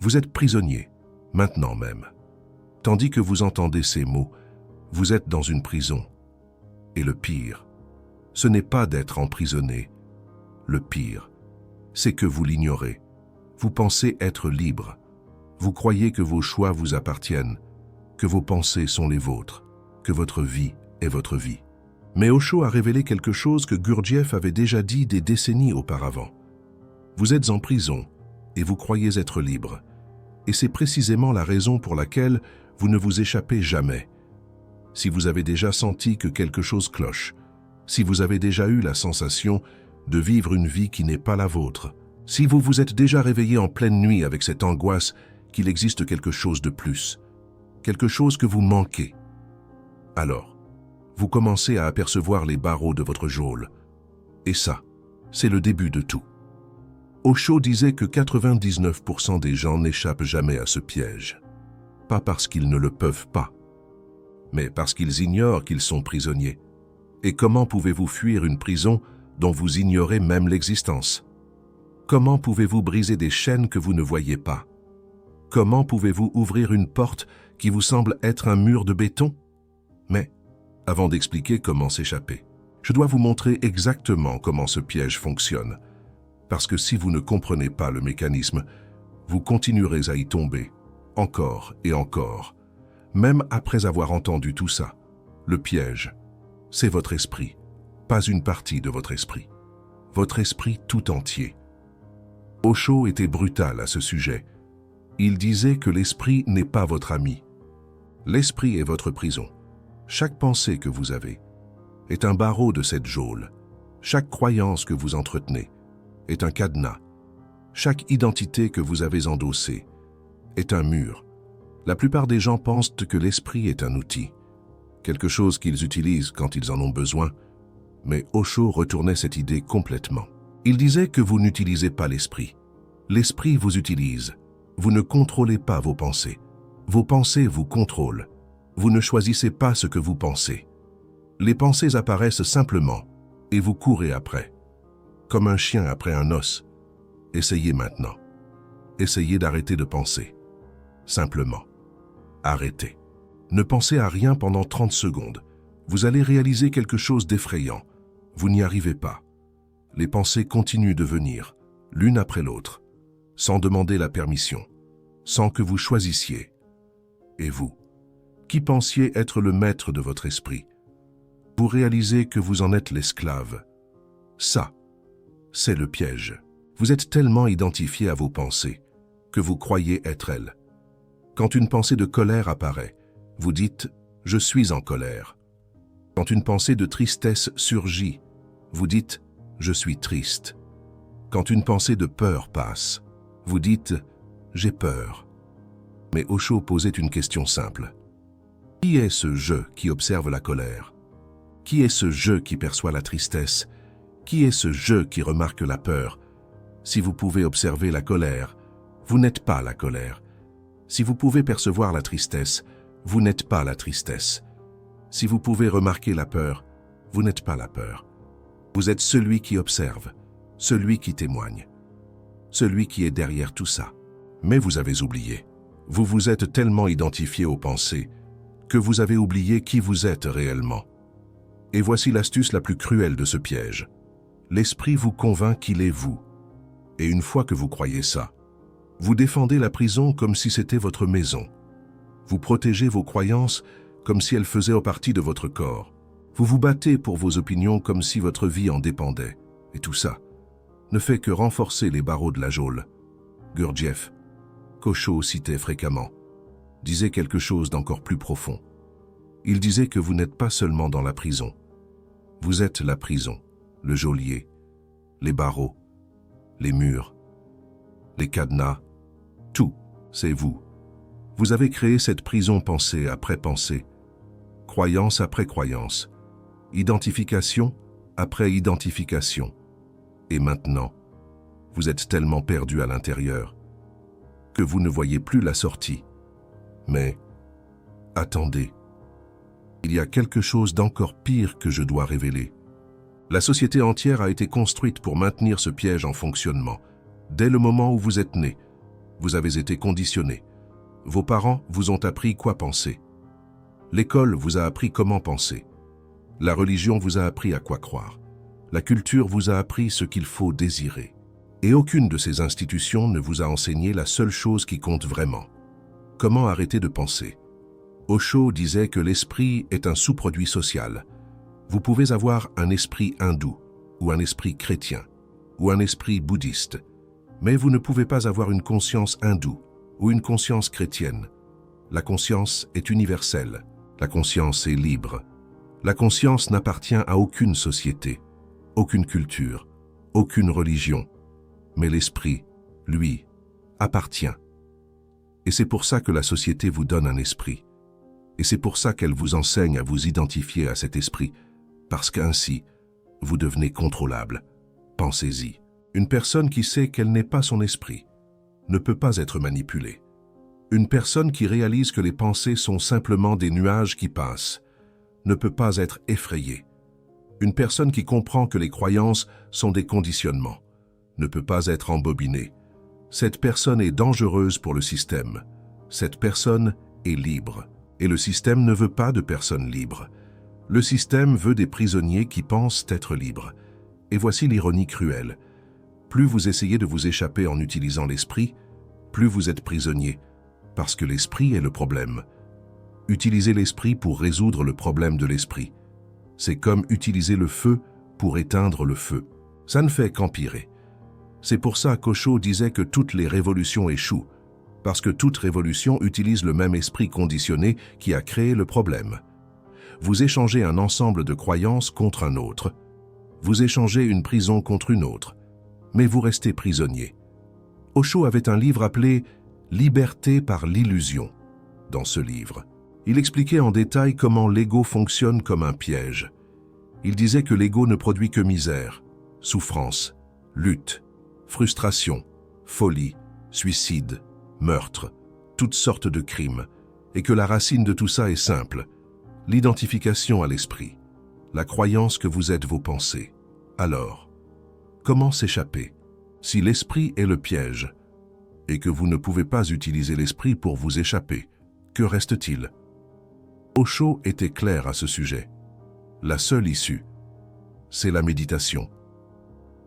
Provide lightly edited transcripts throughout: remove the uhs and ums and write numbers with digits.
Vous êtes prisonnier, maintenant même. Tandis que vous entendez ces mots, vous êtes dans une prison. Et le pire, ce n'est pas d'être emprisonné. Le pire, c'est que vous l'ignorez. Vous pensez être libre. Vous croyez que vos choix vous appartiennent, que vos pensées sont les vôtres, que votre vie est votre vie. Mais Osho a révélé quelque chose que Gurdjieff avait déjà dit des décennies auparavant. Vous êtes en prison et vous croyez être libre. Et c'est précisément la raison pour laquelle vous ne vous échappez jamais. Si vous avez déjà senti que quelque chose cloche, si vous avez déjà eu la sensation de vivre une vie qui n'est pas la vôtre, si vous vous êtes déjà réveillé en pleine nuit avec cette angoisse qu'il existe quelque chose de plus, quelque chose que vous manquez, alors, vous commencez à apercevoir les barreaux de votre geôle. Et ça, c'est le début de tout. Osho disait que 99% des gens n'échappent jamais à ce piège. Pas parce qu'ils ne le peuvent pas, mais parce qu'ils ignorent qu'ils sont prisonniers. Et comment pouvez-vous fuir une prison dont vous ignorez même l'existence? Comment pouvez-vous briser des chaînes que vous ne voyez pas? Comment pouvez-vous ouvrir une porte qui vous semble être un mur de béton? Mais, avant d'expliquer comment s'échapper, je dois vous montrer exactement comment ce piège fonctionne. Parce que si vous ne comprenez pas le mécanisme, vous continuerez à y tomber, encore et encore, même après avoir entendu tout ça. Le piège, c'est votre esprit, pas une partie de votre esprit. Votre esprit tout entier. Osho était brutal à ce sujet. Il disait que l'esprit n'est pas votre ami. L'esprit est votre prison. Chaque pensée que vous avez est un barreau de cette geôle. Chaque croyance que vous entretenez est un cadenas. Chaque identité que vous avez endossée est un mur. La plupart des gens pensent que l'esprit est un outil, quelque chose qu'ils utilisent quand ils en ont besoin, mais Osho retournait cette idée complètement. Il disait que vous n'utilisez pas l'esprit. L'esprit vous utilise. Vous ne contrôlez pas vos pensées. Vos pensées vous contrôlent. Vous ne choisissez pas ce que vous pensez. Les pensées apparaissent simplement et vous courez après. Comme un chien après un os. Essayez maintenant. Essayez d'arrêter de penser. Simplement. Arrêtez. Ne pensez à rien pendant 30 secondes. Vous allez réaliser quelque chose d'effrayant. Vous n'y arrivez pas. Les pensées continuent de venir, l'une après l'autre, sans demander la permission, sans que vous choisissiez. Et vous, qui pensiez être le maître de votre esprit, vous réalisez que vous en êtes l'esclave. Ça, c'est le piège. Vous êtes tellement identifié à vos pensées que vous croyez être elles. Quand une pensée de colère apparaît, vous dites « je suis en colère ». Quand une pensée de tristesse surgit, vous dites « je suis triste ». Quand une pensée de peur passe, vous dites « j'ai peur ». Mais Osho posait une question simple. Qui est ce « je » qui observe la colère? Qui est ce « je » qui perçoit la tristesse? Qui est ce « je » qui remarque la peur? Si vous pouvez observer la colère, vous n'êtes pas la colère. Si vous pouvez percevoir la tristesse, vous n'êtes pas la tristesse. Si vous pouvez remarquer la peur, vous n'êtes pas la peur. Vous êtes celui qui observe, celui qui témoigne, celui qui est derrière tout ça. Mais vous avez oublié. Vous vous êtes tellement identifié aux pensées que vous avez oublié qui vous êtes réellement. Et voici l'astuce la plus cruelle de ce piège. L'esprit vous convainc qu'il est vous. Et une fois que vous croyez ça, vous défendez la prison comme si c'était votre maison. Vous protégez vos croyances comme si elles faisaient partie de votre corps. Vous vous battez pour vos opinions comme si votre vie en dépendait. Et tout ça ne fait que renforcer les barreaux de la geôle. Gurdjieff, qu'Osho citait fréquemment, disait quelque chose d'encore plus profond. Il disait que vous n'êtes pas seulement dans la prison. Vous êtes la prison, le geôlier, les barreaux, les murs, les cadenas, tout, c'est vous. Vous avez créé cette prison pensée après pensée, croyance après croyance, identification après identification. Et maintenant, vous êtes tellement perdu à l'intérieur que vous ne voyez plus la sortie. Mais, attendez, il y a quelque chose d'encore pire que je dois révéler. La société entière a été construite pour maintenir ce piège en fonctionnement. Dès le moment où vous êtes né, Vous avez été conditionné. Vos parents vous ont appris quoi penser. L'école vous a appris comment penser. La religion vous a appris à quoi croire. La culture vous a appris ce qu'il faut désirer. Et aucune de ces institutions ne vous a enseigné la seule chose qui compte vraiment. Comment arrêter de penser? Osho disait que l'esprit est un sous-produit social. Vous pouvez avoir un esprit hindou, ou un esprit chrétien, ou un esprit bouddhiste, mais vous ne pouvez pas avoir une conscience hindoue ou une conscience chrétienne. La conscience est universelle, la conscience est libre. La conscience n'appartient à aucune société, aucune culture, aucune religion, mais l'esprit, lui, appartient. Et c'est pour ça que la société vous donne un esprit. Et c'est pour ça qu'elle vous enseigne à vous identifier à cet esprit, parce qu'ainsi, vous devenez contrôlable. Pensez-y. Une personne qui sait qu'elle n'est pas son esprit ne peut pas être manipulée. Une personne qui réalise que les pensées sont simplement des nuages qui passent ne peut pas être effrayée. Une personne qui comprend que les croyances sont des conditionnements ne peut pas être embobinée. Cette personne est dangereuse pour le système. Cette personne est libre. Et le système ne veut pas de personnes libres. Le système veut des prisonniers qui pensent être libres. Et voici l'ironie cruelle. Plus vous essayez de vous échapper en utilisant l'esprit, plus vous êtes prisonnier, parce que l'esprit est le problème. Utilisez l'esprit pour résoudre le problème de l'esprit. C'est comme utiliser le feu pour éteindre le feu. Ça ne fait qu'empirer. C'est pour ça qu'Osho disait que toutes les révolutions échouent, parce que toute révolution utilise le même esprit conditionné qui a créé le problème. Vous échangez un ensemble de croyances contre un autre. Vous échangez une prison contre une autre, mais vous restez prisonnier. Osho avait un livre appelé « Liberté par l'illusion ». Dans ce livre, il expliquait en détail comment l'ego fonctionne comme un piège. Il disait que l'ego ne produit que misère, souffrance, lutte, frustration, folie, suicide, meurtre, toutes sortes de crimes, et que la racine de tout ça est simple, l'identification à l'esprit, la croyance que vous êtes vos pensées. Alors, comment s'échapper? Si l'esprit est le piège, et que vous ne pouvez pas utiliser l'esprit pour vous échapper, que reste-t-il? Osho était clair à ce sujet. La seule issue, c'est la méditation.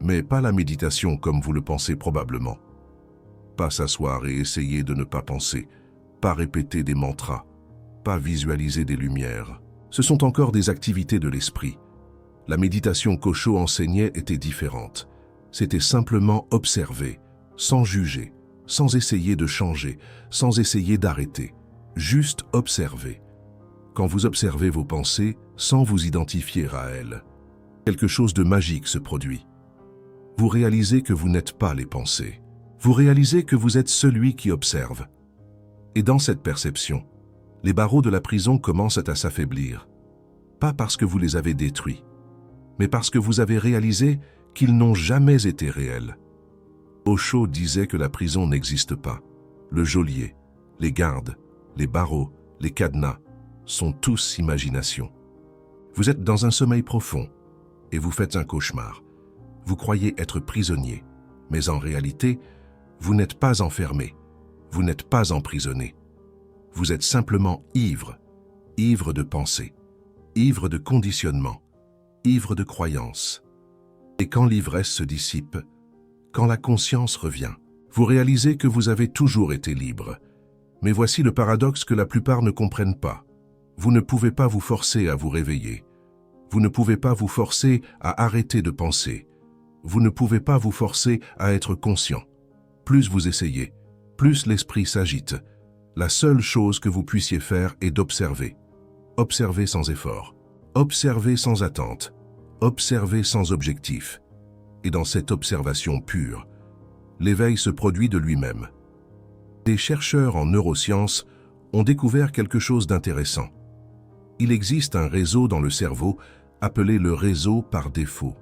Mais pas la méditation comme vous le pensez probablement. Pas s'asseoir et essayer de ne pas penser, pas répéter des mantras, pas visualiser des lumières. Ce sont encore des activités de l'esprit. La méditation qu'Osho enseignait était différente. C'était simplement observer, sans juger, sans essayer de changer, sans essayer d'arrêter. Juste observer. Quand vous observez vos pensées sans vous identifier à elles, quelque chose de magique se produit. Vous réalisez que vous n'êtes pas les pensées. Vous réalisez que vous êtes celui qui observe. Et dans cette perception, les barreaux de la prison commencent à s'affaiblir. Pas parce que vous les avez détruits, mais parce que vous avez réalisé qu'ils n'ont jamais été réels. Osho disait que la prison n'existe pas. Le geôlier, les gardes, les barreaux, les cadenas sont tous imagination. Vous êtes dans un sommeil profond et vous faites un cauchemar. Vous croyez être prisonnier, mais en réalité, vous n'êtes pas enfermé, vous n'êtes pas emprisonné. Vous êtes simplement ivre, ivre de pensée, ivre de conditionnement, ivre de croyances. Et quand l'ivresse se dissipe, quand la conscience revient, vous réalisez que vous avez toujours été libre. Mais voici le paradoxe que la plupart ne comprennent pas. Vous ne pouvez pas vous forcer à vous réveiller. Vous ne pouvez pas vous forcer à arrêter de penser. Vous ne pouvez pas vous forcer à être conscient. Plus vous essayez, plus l'esprit s'agite. La seule chose que vous puissiez faire est d'observer. Observer sans effort. Observer sans attente. Observer sans objectif. Et dans cette observation pure, l'éveil se produit de lui-même. Des chercheurs en neurosciences ont découvert quelque chose d'intéressant. Il existe un réseau dans le cerveau appelé le réseau par défaut.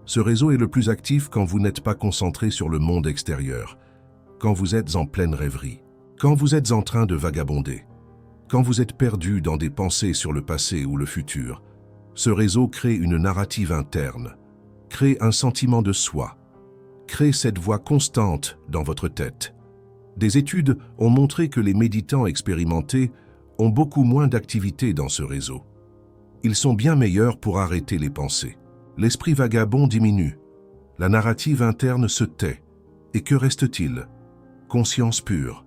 Ce réseau est le plus actif quand vous n'êtes pas concentré sur le monde extérieur, quand vous êtes en pleine rêverie, quand vous êtes en train de vagabonder, quand vous êtes perdu dans des pensées sur le passé ou le futur. Ce réseau crée une narrative interne, crée un sentiment de soi, crée cette voix constante dans votre tête. Des études ont montré que les méditants expérimentés ont beaucoup moins d'activité dans ce réseau. Ils sont bien meilleurs pour arrêter les pensées. L'esprit vagabond diminue. La narrative interne se tait. Et que reste-t-il? Conscience pure,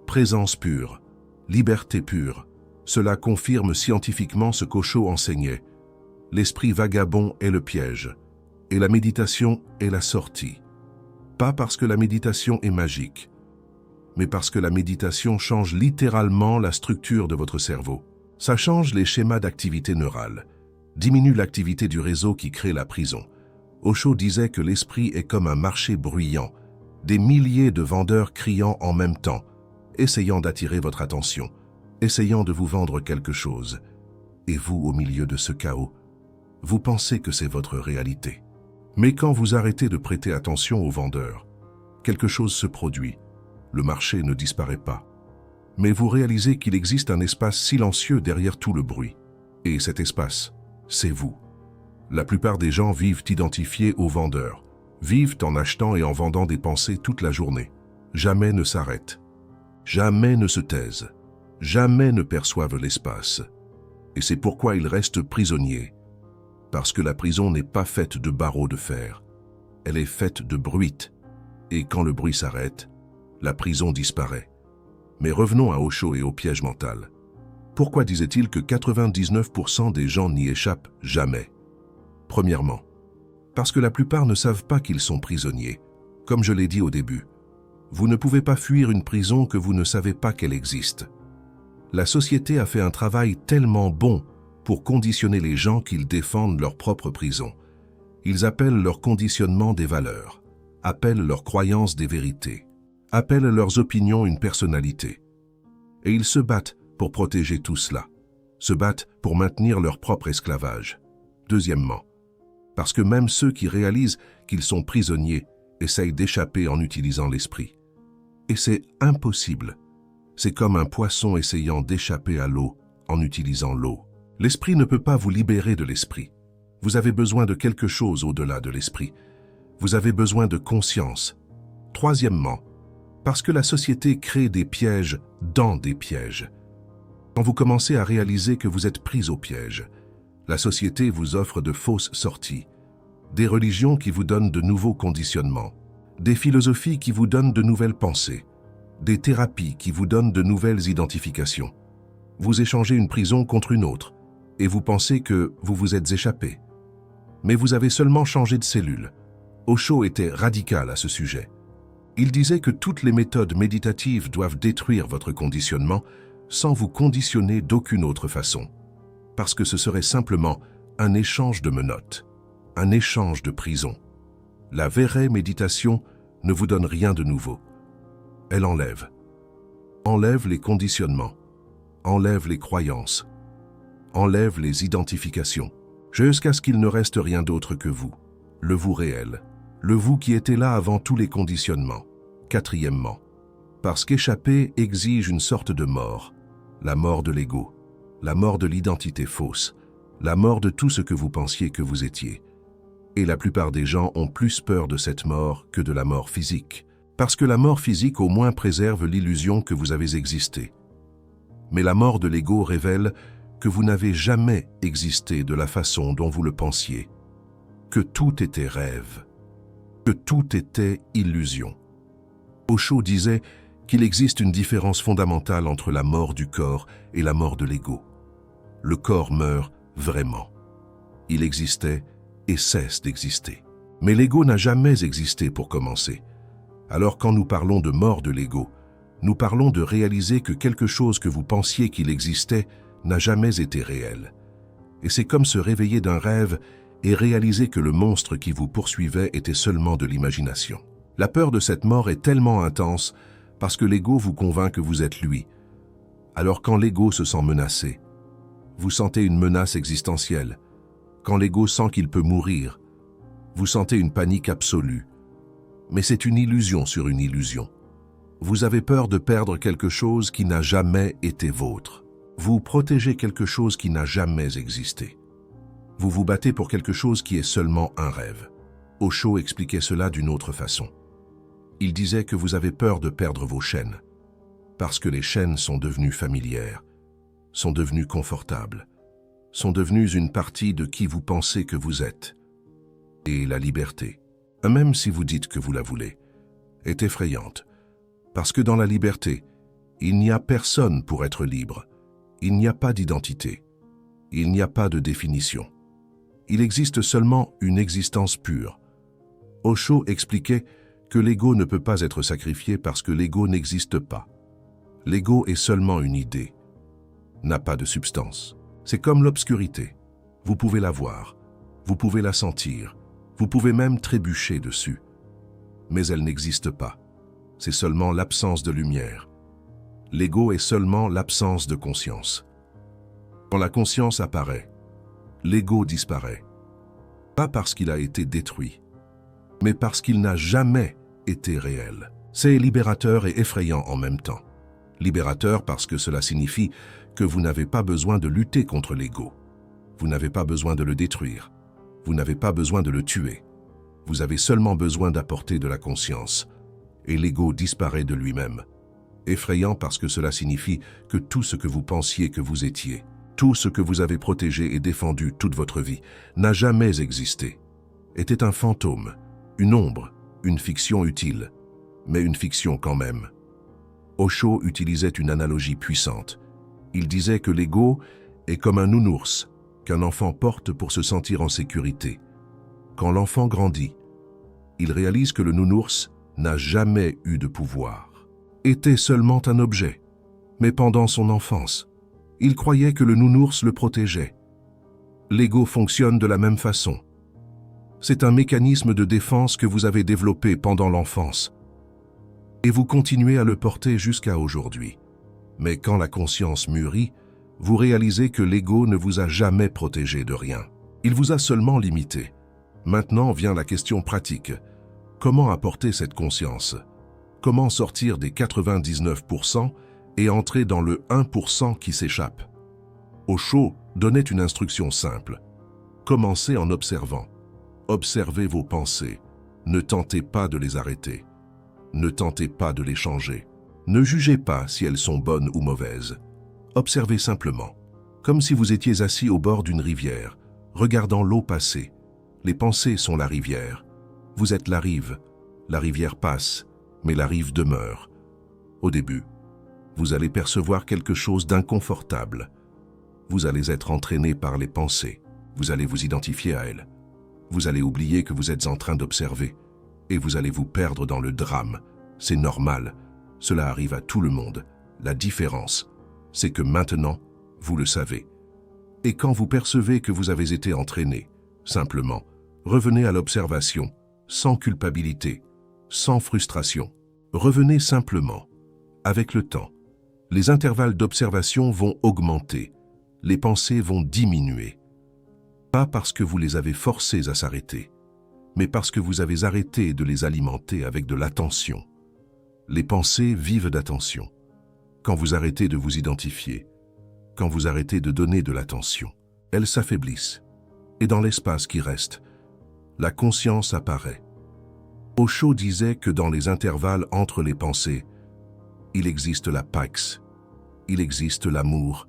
présence pure, liberté pure. Cela confirme scientifiquement ce qu'Osho enseignait. L'esprit vagabond est le piège, et la méditation est la sortie. Pas parce que la méditation est magique, mais parce que la méditation change littéralement la structure de votre cerveau. Ça change les schémas d'activité neurale, diminue l'activité du réseau qui crée la prison. Osho disait que l'esprit est comme un marché bruyant, des milliers de vendeurs criant en même temps, essayant d'attirer votre attention, essayant de vous vendre quelque chose. Et vous, au milieu de ce chaos, vous pensez que c'est votre réalité. Mais quand vous arrêtez de prêter attention aux vendeurs, quelque chose se produit. Le marché ne disparaît pas. Mais vous réalisez qu'il existe un espace silencieux derrière tout le bruit. Et cet espace, c'est vous. La plupart des gens vivent identifiés aux vendeurs, vivent en achetant et en vendant des pensées toute la journée. Jamais ne s'arrêtent. Jamais ne se taisent. Jamais ne perçoivent l'espace. Et c'est pourquoi ils restent prisonniers. Parce que la prison n'est pas faite de barreaux de fer. Elle est faite de bruit. Et quand le bruit s'arrête, la prison disparaît. Mais revenons à Osho et au piège mental. Pourquoi disait-il que 99% des gens n'y échappent jamais? Premièrement, parce que la plupart ne savent pas qu'ils sont prisonniers. Comme je l'ai dit au début, vous ne pouvez pas fuir une prison que vous ne savez pas qu'elle existe. La société a fait un travail tellement bon pour conditionner les gens qu'ils défendent leur propre prison. Ils appellent leur conditionnement des valeurs, appellent leurs croyances des vérités, appellent leurs opinions une personnalité. Et ils se battent pour protéger tout cela, se battent pour maintenir leur propre esclavage. Deuxièmement, parce que même ceux qui réalisent qu'ils sont prisonniers essayent d'échapper en utilisant l'esprit. Et c'est impossible. C'est comme un poisson essayant d'échapper à l'eau en utilisant l'eau. L'esprit ne peut pas vous libérer de l'esprit. Vous avez besoin de quelque chose au-delà de l'esprit. Vous avez besoin de conscience. Troisièmement, parce que la société crée des pièges dans des pièges. Quand vous commencez à réaliser que vous êtes pris au piège, la société vous offre de fausses sorties, des religions qui vous donnent de nouveaux conditionnements, des philosophies qui vous donnent de nouvelles pensées, des thérapies qui vous donnent de nouvelles identifications. Vous échangez une prison contre une autre et vous pensez que vous vous êtes échappé. Mais vous avez seulement changé de cellule. Osho était radical à ce sujet. Il disait que toutes les méthodes méditatives doivent détruire votre conditionnement sans vous conditionner d'aucune autre façon. Parce que ce serait simplement un échange de menottes, un échange de prison. La vraie méditation ne vous donne rien de nouveau. Elle enlève les conditionnements, enlève les croyances, enlève les identifications, jusqu'à ce qu'il ne reste rien d'autre que vous, le vous réel, le vous qui était là avant tous les conditionnements. Quatrièmement, parce qu'échapper exige une sorte de mort, la mort de l'ego, la mort de l'identité fausse, la mort de tout ce que vous pensiez que vous étiez. Et la plupart des gens ont plus peur de cette mort que de la mort physique, parce que la mort physique au moins préserve l'illusion que vous avez existé. Mais la mort de l'ego révèle que vous n'avez jamais existé de la façon dont vous le pensiez, que tout était rêve, que tout était illusion. Osho disait qu'il existe une différence fondamentale entre la mort du corps et la mort de l'ego. Le corps meurt vraiment. Il existait et cesse d'exister. Mais l'ego n'a jamais existé pour commencer. Alors quand nous parlons de mort de l'ego, nous parlons de réaliser que quelque chose que vous pensiez qu'il existait n'a jamais été réel. Et c'est comme se réveiller d'un rêve et réaliser que le monstre qui vous poursuivait était seulement de l'imagination. La peur de cette mort est tellement intense parce que l'ego vous convainc que vous êtes lui. Alors quand l'ego se sent menacé, vous sentez une menace existentielle. Quand l'ego sent qu'il peut mourir, vous sentez une panique absolue. Mais c'est une illusion sur une illusion. Vous avez peur de perdre quelque chose qui n'a jamais été vôtre. Vous protégez quelque chose qui n'a jamais existé. Vous vous battez pour quelque chose qui est seulement un rêve. Osho expliquait cela d'une autre façon. Il disait que vous avez peur de perdre vos chaînes, parce que les chaînes sont devenues familières, sont devenues confortables, sont devenues une partie de qui vous pensez que vous êtes. Et la liberté, même si vous dites que vous la voulez, est effrayante, parce que dans la liberté, il n'y a personne pour être libre, il n'y a pas d'identité, il n'y a pas de définition. Il existe seulement une existence pure. Osho expliquait que l'ego ne peut pas être sacrifié parce que l'ego n'existe pas. L'ego est seulement une idée, n'a pas de substance. C'est comme l'obscurité. Vous pouvez la voir, vous pouvez la sentir, vous pouvez même trébucher dessus. Mais elle n'existe pas. C'est seulement l'absence de lumière. L'ego est seulement l'absence de conscience. Quand la conscience apparaît, l'ego disparaît. Pas parce qu'il a été détruit, mais parce qu'il n'a jamais été réel. C'est libérateur et effrayant en même temps. Libérateur parce que cela signifie que vous n'avez pas besoin de lutter contre l'ego. Vous n'avez pas besoin de le détruire. Vous n'avez pas besoin de le tuer. Vous avez seulement besoin d'apporter de la conscience. Et l'ego disparaît de lui-même. Effrayant parce que cela signifie que tout ce que vous pensiez que vous étiez, tout ce que vous avez protégé et défendu toute votre vie, n'a jamais existé. Était un fantôme, une ombre, une fiction utile, mais une fiction quand même. Osho utilisait une analogie puissante. Il disait que l'ego est comme un nounours qu'un enfant porte pour se sentir en sécurité. Quand l'enfant grandit, il réalise que le nounours n'a jamais eu de pouvoir, était seulement un objet. Mais pendant son enfance, il croyait que le nounours le protégeait. L'ego fonctionne de la même façon. C'est un mécanisme de défense que vous avez développé pendant l'enfance. Et vous continuez à le porter jusqu'à aujourd'hui. Mais quand la conscience mûrit, vous réalisez que l'ego ne vous a jamais protégé de rien. Il vous a seulement limité. Maintenant vient la question pratique. Comment apporter cette conscience? Comment sortir des 99% et entrer dans le 1% qui s'échappe? Osho donnait une instruction simple. Commencez en observant. Observez vos pensées. Ne tentez pas de les arrêter. Ne tentez pas de les changer. Ne jugez pas si elles sont bonnes ou mauvaises. Observez simplement, comme si vous étiez assis au bord d'une rivière, regardant l'eau passer. Les pensées sont la rivière. Vous êtes la rive. La rivière passe, mais la rive demeure. Au début, vous allez percevoir quelque chose d'inconfortable. Vous allez être entraîné par les pensées. Vous allez vous identifier à elles. Vous allez oublier que vous êtes en train d'observer. Et vous allez vous perdre dans le drame. C'est normal. Cela arrive à tout le monde. La différence, c'est que maintenant, vous le savez. Et quand vous percevez que vous avez été entraîné, simplement, revenez à l'observation, sans culpabilité, sans frustration. Revenez simplement. Avec le temps, les intervalles d'observation vont augmenter. Les pensées vont diminuer. Pas parce que vous les avez forcées à s'arrêter, mais parce que vous avez arrêté de les alimenter avec de l'attention. Les pensées vivent d'attention. Quand vous arrêtez de vous identifier, quand vous arrêtez de donner de l'attention, elles s'affaiblissent. Et dans l'espace qui reste, la conscience apparaît. Osho disait que dans les intervalles entre les pensées, il existe la pax, il existe l'amour,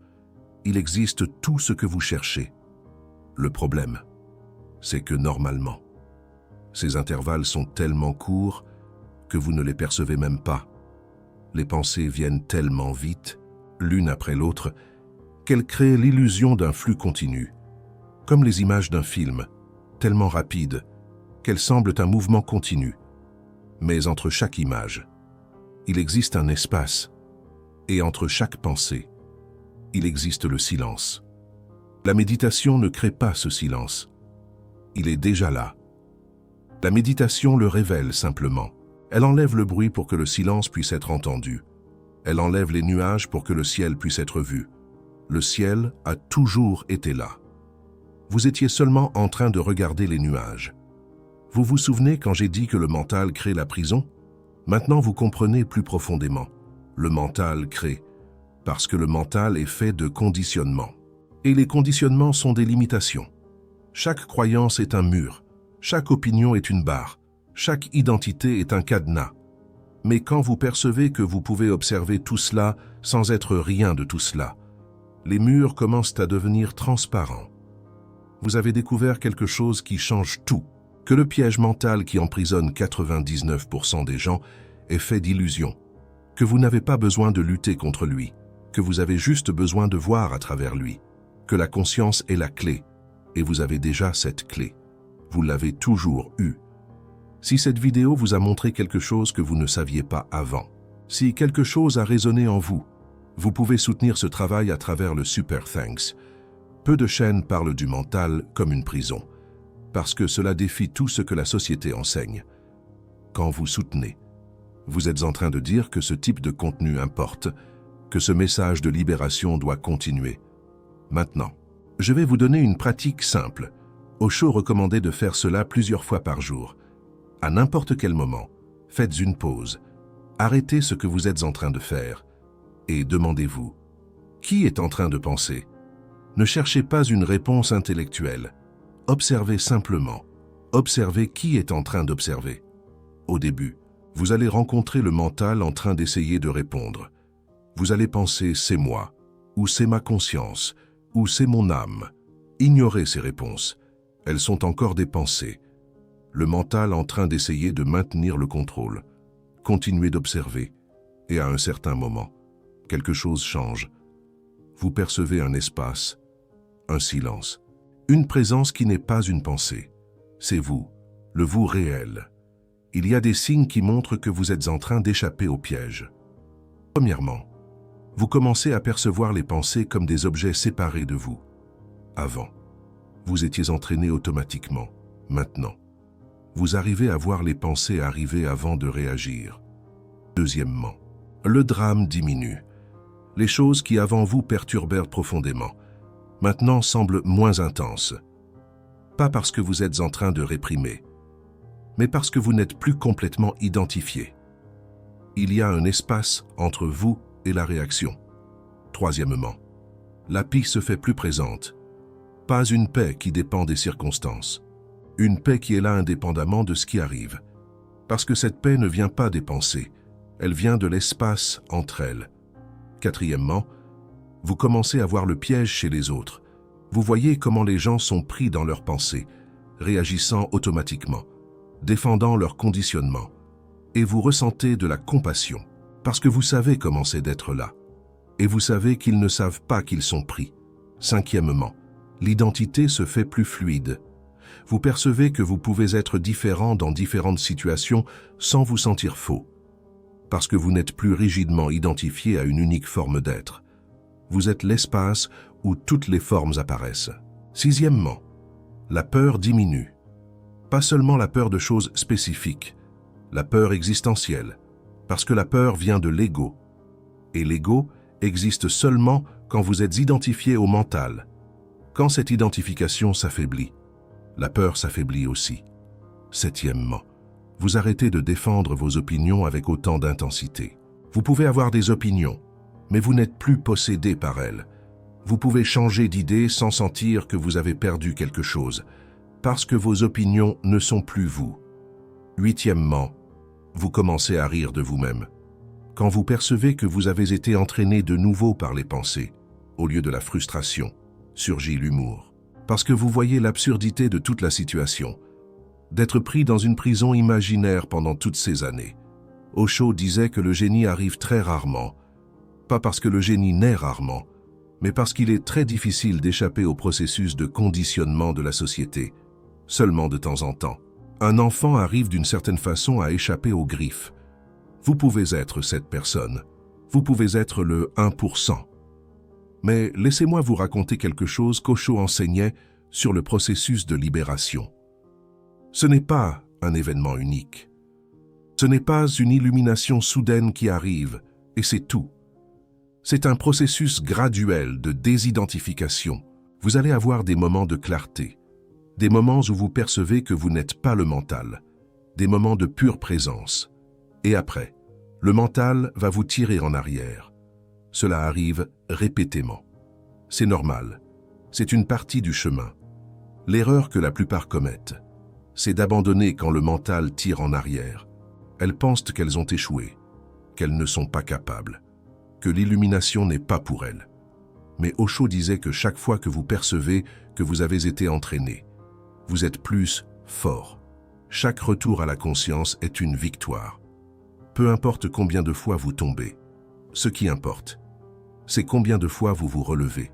il existe tout ce que vous cherchez. Le problème, c'est que normalement, ces intervalles sont tellement courts que vous ne les percevez même pas. Les pensées viennent tellement vite, l'une après l'autre, qu'elles créent l'illusion d'un flux continu, comme les images d'un film, tellement rapides qu'elles semblent un mouvement continu. Mais entre chaque image, il existe un espace, et entre chaque pensée, il existe le silence. La méditation ne crée pas ce silence. Il est déjà là. La méditation le révèle simplement. Elle enlève le bruit pour que le silence puisse être entendu. Elle enlève les nuages pour que le ciel puisse être vu. Le ciel a toujours été là. Vous étiez seulement en train de regarder les nuages. Vous vous souvenez quand j'ai dit que le mental crée la prison? Maintenant vous comprenez plus profondément. Le mental crée, parce que le mental est fait de conditionnements. Et les conditionnements sont des limitations. Chaque croyance est un mur, chaque opinion est une barre, chaque identité est un cadenas. Mais quand vous percevez que vous pouvez observer tout cela sans être rien de tout cela, les murs commencent à devenir transparents. Vous avez découvert quelque chose qui change tout, que le piège mental qui emprisonne 99% des gens est fait d'illusions, que vous n'avez pas besoin de lutter contre lui, que vous avez juste besoin de voir à travers lui, que la conscience est la clé, et vous avez déjà cette clé. Vous l'avez toujours eue. Si cette vidéo vous a montré quelque chose que vous ne saviez pas avant, si quelque chose a résonné en vous, vous pouvez soutenir ce travail à travers le Super Thanks. Peu de chaînes parlent du mental comme une prison, parce que cela défie tout ce que la société enseigne. Quand vous soutenez, vous êtes en train de dire que ce type de contenu importe, que ce message de libération doit continuer. Maintenant, je vais vous donner une pratique simple. Osho recommandait de faire cela plusieurs fois par jour. À n'importe quel moment, faites une pause. Arrêtez ce que vous êtes en train de faire et demandez-vous, qui est en train de penser? Ne cherchez pas une réponse intellectuelle. Observez simplement. Observez qui est en train d'observer. Au début, vous allez rencontrer le mental en train d'essayer de répondre. Vous allez penser « c'est moi » ou « c'est ma conscience » ou « c'est mon âme ». Ignorez ces réponses. Elles sont encore des pensées. Le mental en train d'essayer de maintenir le contrôle. Continuez d'observer. Et à un certain moment, quelque chose change. Vous percevez un espace, un silence, une présence qui n'est pas une pensée. C'est vous, le vous réel. Il y a des signes qui montrent que vous êtes en train d'échapper au piège. Premièrement, vous commencez à percevoir les pensées comme des objets séparés de vous. Avant, vous étiez entraîné automatiquement. Maintenant, vous arrivez à voir les pensées arriver avant de réagir. Deuxièmement, le drame diminue. Les choses qui avant vous perturbèrent profondément, maintenant semblent moins intenses. Pas parce que vous êtes en train de réprimer, mais parce que vous n'êtes plus complètement identifié. Il y a un espace entre vous et la réaction. Troisièmement, la paix se fait plus présente. Pas une paix qui dépend des circonstances. Une paix qui est là indépendamment de ce qui arrive. Parce que cette paix ne vient pas des pensées, elle vient de l'espace entre elles. Quatrièmement, vous commencez à voir le piège chez les autres. Vous voyez comment les gens sont pris dans leurs pensées, réagissant automatiquement, défendant leur conditionnement. Et vous ressentez de la compassion, parce que vous savez comment c'est d'être là. Et vous savez qu'ils ne savent pas qu'ils sont pris. Cinquièmement, l'identité se fait plus fluide. Vous percevez que vous pouvez être différent dans différentes situations sans vous sentir faux. Parce que vous n'êtes plus rigidement identifié à une unique forme d'être. Vous êtes l'espace où toutes les formes apparaissent. Sixièmement, la peur diminue. Pas seulement la peur de choses spécifiques, la peur existentielle, parce que la peur vient de l'ego. Et l'ego existe seulement quand vous êtes identifié au mental. Quand cette identification s'affaiblit, la peur s'affaiblit aussi. Septièmement, vous arrêtez de défendre vos opinions avec autant d'intensité. Vous pouvez avoir des opinions, mais vous n'êtes plus possédé par elles. Vous pouvez changer d'idée sans sentir que vous avez perdu quelque chose, parce que vos opinions ne sont plus vous. Huitièmement, vous commencez à rire de vous-même. Quand vous percevez que vous avez été entraîné de nouveau par les pensées, au lieu de la frustration, surgit l'humour. Parce que vous voyez l'absurdité de toute la situation, d'être pris dans une prison imaginaire pendant toutes ces années. Osho disait que le génie arrive très rarement, pas parce que le génie naît rarement, mais parce qu'il est très difficile d'échapper au processus de conditionnement de la société, seulement de temps en temps. Un enfant arrive d'une certaine façon à échapper aux griffes. Vous pouvez être cette personne, vous pouvez être le 1%. Mais laissez-moi vous raconter quelque chose qu'Osho enseignait sur le processus de libération. Ce n'est pas un événement unique. Ce n'est pas une illumination soudaine qui arrive, et c'est tout. C'est un processus graduel de désidentification. Vous allez avoir des moments de clarté, des moments où vous percevez que vous n'êtes pas le mental, des moments de pure présence. Et après, le mental va vous tirer en arrière. Cela arrive répétément. C'est normal. C'est une partie du chemin. L'erreur que la plupart commettent, c'est d'abandonner quand le mental tire en arrière. Elles pensent qu'elles ont échoué. qu'elles ne sont pas capables, que l'illumination n'est pas pour elles. Mais Osho disait que chaque fois que vous percevez que vous avez été entraîné, vous êtes plus fort. Chaque retour à la conscience est une victoire. Peu importe combien de fois vous tombez, ce qui importe, c'est combien de fois vous vous relevez.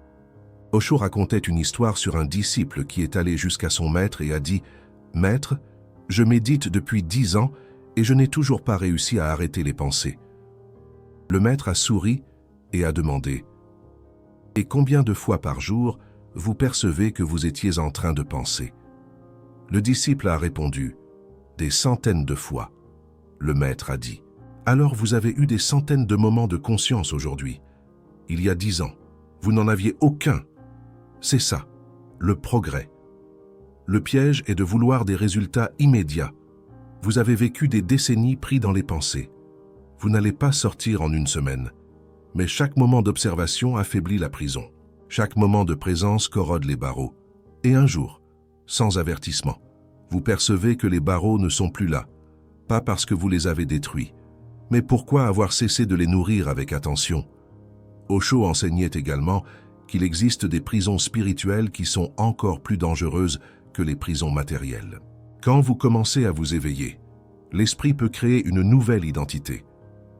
Osho racontait une histoire sur un disciple qui est allé jusqu'à son maître et a dit « Maître, je médite depuis 10 ans et je n'ai toujours pas réussi à arrêter les pensées. » Le maître a souri et a demandé « Et combien de fois par jour vous percevez que vous étiez en train de penser ?» Le disciple a répondu « Des centaines de fois. » Le maître a dit « Alors vous avez eu des centaines de moments de conscience aujourd'hui. Il y a 10 ans, vous n'en aviez aucun. C'est ça, le progrès. Le piège est de vouloir des résultats immédiats. Vous avez vécu des décennies pris dans les pensées. Vous n'allez pas sortir en une semaine. Mais chaque moment d'observation affaiblit la prison. Chaque moment de présence corrode les barreaux. Et un jour, sans avertissement, vous percevez que les barreaux ne sont plus là. Pas parce que vous les avez détruits. Mais pourquoi avoir cessé de les nourrir avec attention? Osho enseignait également qu'il existe des prisons spirituelles qui sont encore plus dangereuses que les prisons matérielles. Quand vous commencez à vous éveiller, l'esprit peut créer une nouvelle identité.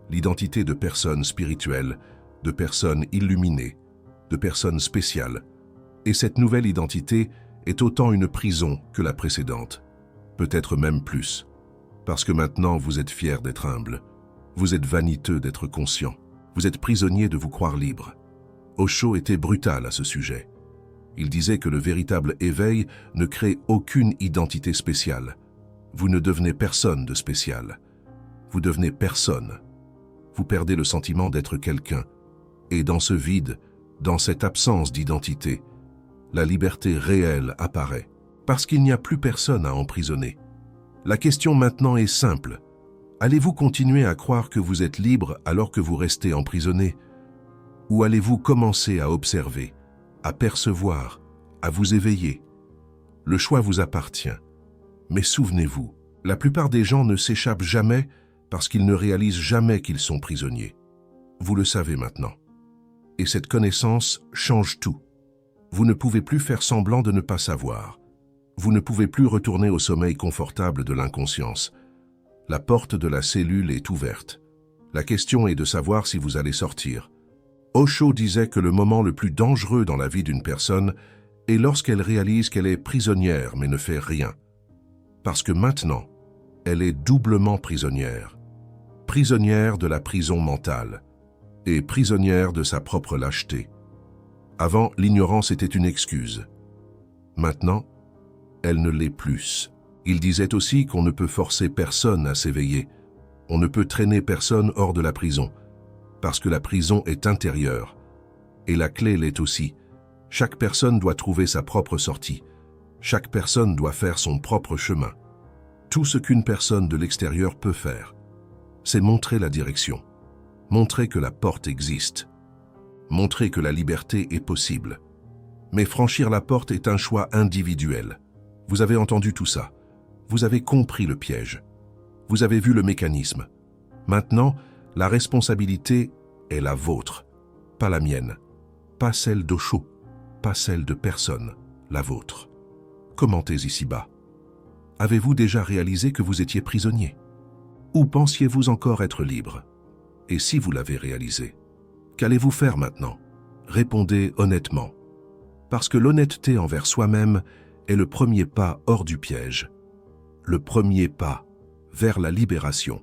L'identité de personnes spirituelles, de personnes illuminées, de personnes spéciales. Et cette nouvelle identité est autant une prison que la précédente. Peut-être même plus. Parce que maintenant vous êtes fier d'être humble. Vous êtes vaniteux d'être conscient. Vous êtes prisonnier de vous croire libre. Osho était brutal à ce sujet. Il disait que le véritable éveil ne crée aucune identité spéciale. Vous ne devenez personne de spécial. Vous devenez personne. Vous perdez le sentiment d'être quelqu'un. Et dans ce vide, dans cette absence d'identité, la liberté réelle apparaît. Parce qu'il n'y a plus personne à emprisonner. La question maintenant est simple. Allez-vous continuer à croire que vous êtes libre alors que vous restez emprisonné? Ou allez-vous commencer à observer, à percevoir, à vous éveiller? Le choix vous appartient. Mais souvenez-vous, la plupart des gens ne s'échappent jamais parce qu'ils ne réalisent jamais qu'ils sont prisonniers. Vous le savez maintenant. Et cette connaissance change tout. Vous ne pouvez plus faire semblant de ne pas savoir. Vous ne pouvez plus retourner au sommeil confortable de l'inconscience. La porte de la cellule est ouverte. La question est de savoir si vous allez sortir. Osho disait que le moment le plus dangereux dans la vie d'une personne est lorsqu'elle réalise qu'elle est prisonnière mais ne fait rien. Parce que maintenant, elle est doublement prisonnière. Prisonnière de la prison mentale et prisonnière de sa propre lâcheté. Avant, l'ignorance était une excuse. Maintenant, elle ne l'est plus. Il disait aussi qu'on ne peut forcer personne à s'éveiller. On ne peut traîner personne hors de la prison. Parce que la prison est intérieure. Et la clé l'est aussi. Chaque personne doit trouver sa propre sortie. Chaque personne doit faire son propre chemin. Tout ce qu'une personne de l'extérieur peut faire, c'est montrer la direction. Montrer que la porte existe. Montrer que la liberté est possible. Mais franchir la porte est un choix individuel. Vous avez entendu tout ça. Vous avez compris le piège. Vous avez vu le mécanisme. Maintenant, la responsabilité est la vôtre, pas la mienne, pas celle d'Osho, pas celle de personne, la vôtre. Commentez ici-bas. Avez-vous déjà réalisé que vous étiez prisonnier? Ou pensiez-vous encore être libre? Et si vous l'avez réalisé, qu'allez-vous faire maintenant? Répondez honnêtement. Parce que l'honnêteté envers soi-même est le premier pas hors du piège. Le premier pas vers la libération.